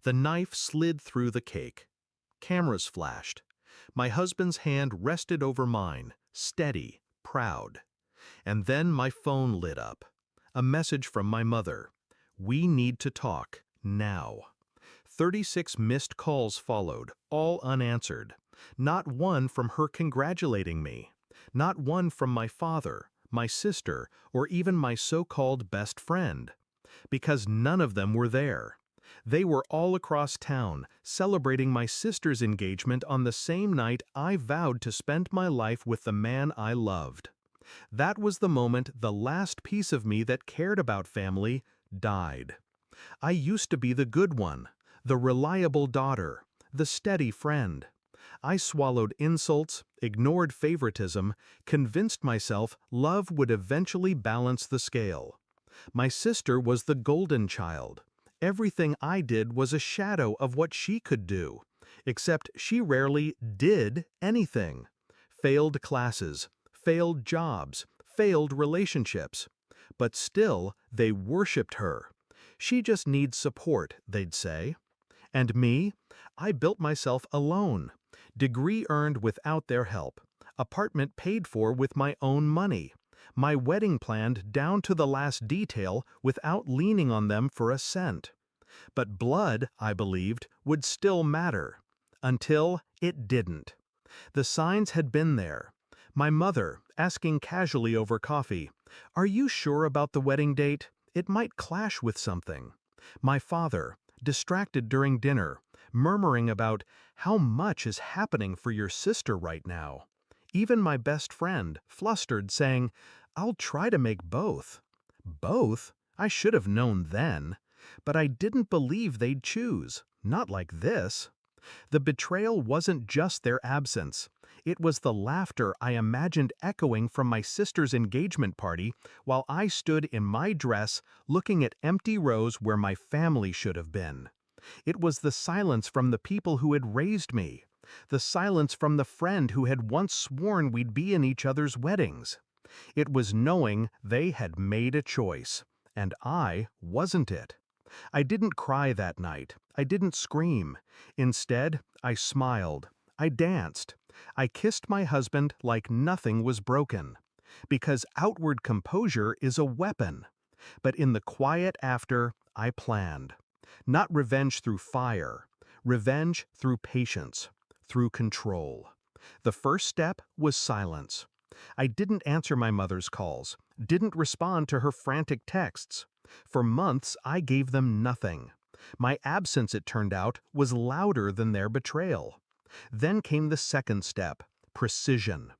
The knife slid through the cake. Cameras flashed. My husband's hand rested over mine, steady, proud. And then my phone lit up. A message from my mother. We need to talk, now. 36 missed calls followed, all unanswered. Not one from her congratulating me. Not one from my father, my sister, or even my so-called best friend. Because none of them were there. They were all across town, celebrating my sister's engagement on the same night I vowed to spend my life with the man I loved. That was the moment the last piece of me that cared about family died. I used to be the good one, the reliable daughter, the steady friend. I swallowed insults, ignored favoritism, convinced myself love would eventually balance the scale. My sister was the golden child. Everything I did was a shadow of what she could do, except she rarely did anything. Failed classes, failed jobs, failed relationships. But still, they worshipped her. She just needs support, they'd say. And me? I built myself alone. Degree earned without their help. Apartment paid for with my own money. My wedding planned down to the last detail without leaning on them for a cent. But blood, I believed, would still matter. Until it didn't. The signs had been there. My mother, asking casually over coffee, "Are you sure about the wedding date? It might clash with something." My father, distracted during dinner, murmuring about how much is happening for your sister right now. Even my best friend, flustered, saying, "I'll try to make both." Both? I should have known then. But I didn't believe they'd choose. Not like this. The betrayal wasn't just their absence. It was the laughter I imagined echoing from my sister's engagement party while I stood in my dress looking at empty rows where my family should have been. It was the silence from the people who had raised me. The silence from the friend who had once sworn we'd be in each other's weddings. It was knowing they had made a choice, and I wasn't it. I didn't cry that night. I didn't scream. Instead, I smiled. I danced. I kissed my husband like nothing was broken. Because outward composure is a weapon. But in the quiet after, I planned. Not revenge through fire. Revenge through patience. Through control. The first step was silence. I didn't answer my mother's calls. Didn't respond to her frantic texts. For months, I gave them nothing. My absence, it turned out, was louder than their betrayal. Then came the second step, precision.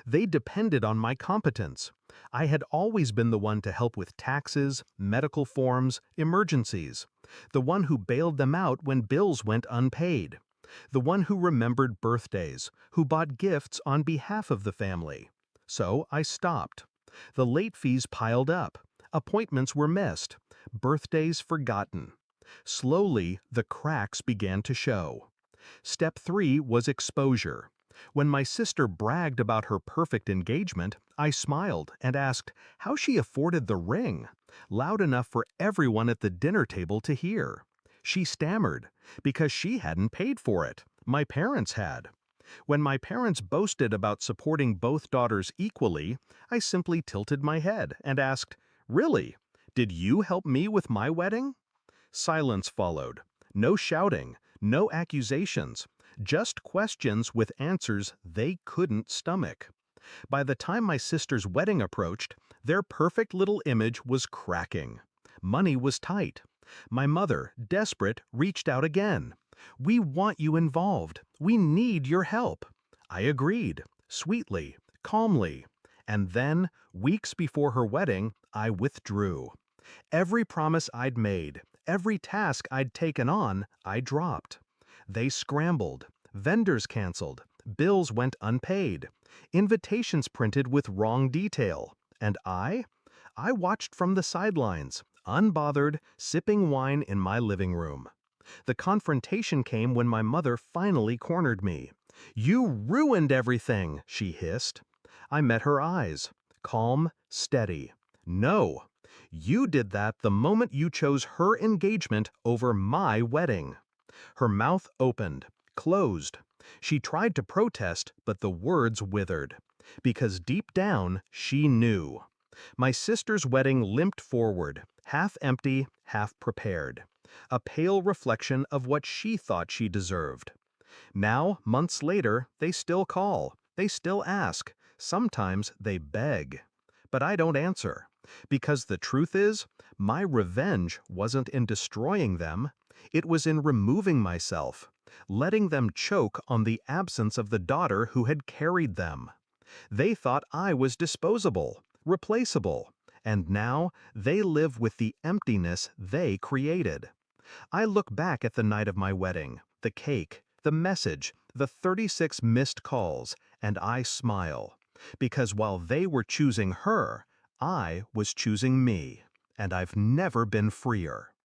They depended on my competence. I had always been the one to help with taxes, medical forms, emergencies. The one who bailed them out when bills went unpaid. The one who remembered birthdays, who bought gifts on behalf of the family. So I stopped. The late fees piled up. Appointments were missed. Birthdays forgotten. Slowly, the cracks began to show. Step 3 was exposure. When my sister bragged about her perfect engagement, I smiled and asked how she afforded the ring, loud enough for everyone at the dinner table to hear. She stammered, because she hadn't paid for it. My parents had. When my parents boasted about supporting both daughters equally, I simply tilted my head and asked, "Really? Did you help me with my wedding?" Silence followed. No shouting, no accusations, just questions with answers they couldn't stomach. By the time my sister's wedding approached, their perfect little image was cracking. Money was tight. My mother, desperate, reached out again. "We want you involved. We need your help." I agreed, sweetly, calmly. And then, weeks before her wedding, I withdrew. Every promise I'd made, every task I'd taken on, I dropped. They scrambled. Vendors canceled. Bills went unpaid. Invitations printed with wrong detail. And I watched from the sidelines, unbothered, sipping wine in my living room. The confrontation came when my mother finally cornered me. "You ruined everything," she hissed. I met her eyes, calm, steady. "No, you did that the moment you chose her engagement over my wedding." Her mouth opened, closed. She tried to protest, but the words withered. Because deep down, she knew. My sister's wedding limped forward, half empty, half prepared. A pale reflection of what she thought she deserved. Now, months later, they still call. They still ask. Sometimes they beg. But I don't answer. Because the truth is, my revenge wasn't in destroying them. It was in removing myself, letting them choke on the absence of the daughter who had carried them. They thought I was disposable, replaceable, and now they live with the emptiness they created. I look back at the night of my wedding, the cake, the message, the 36 missed calls, and I smile. Because while they were choosing her, I was choosing me, and I've never been freer.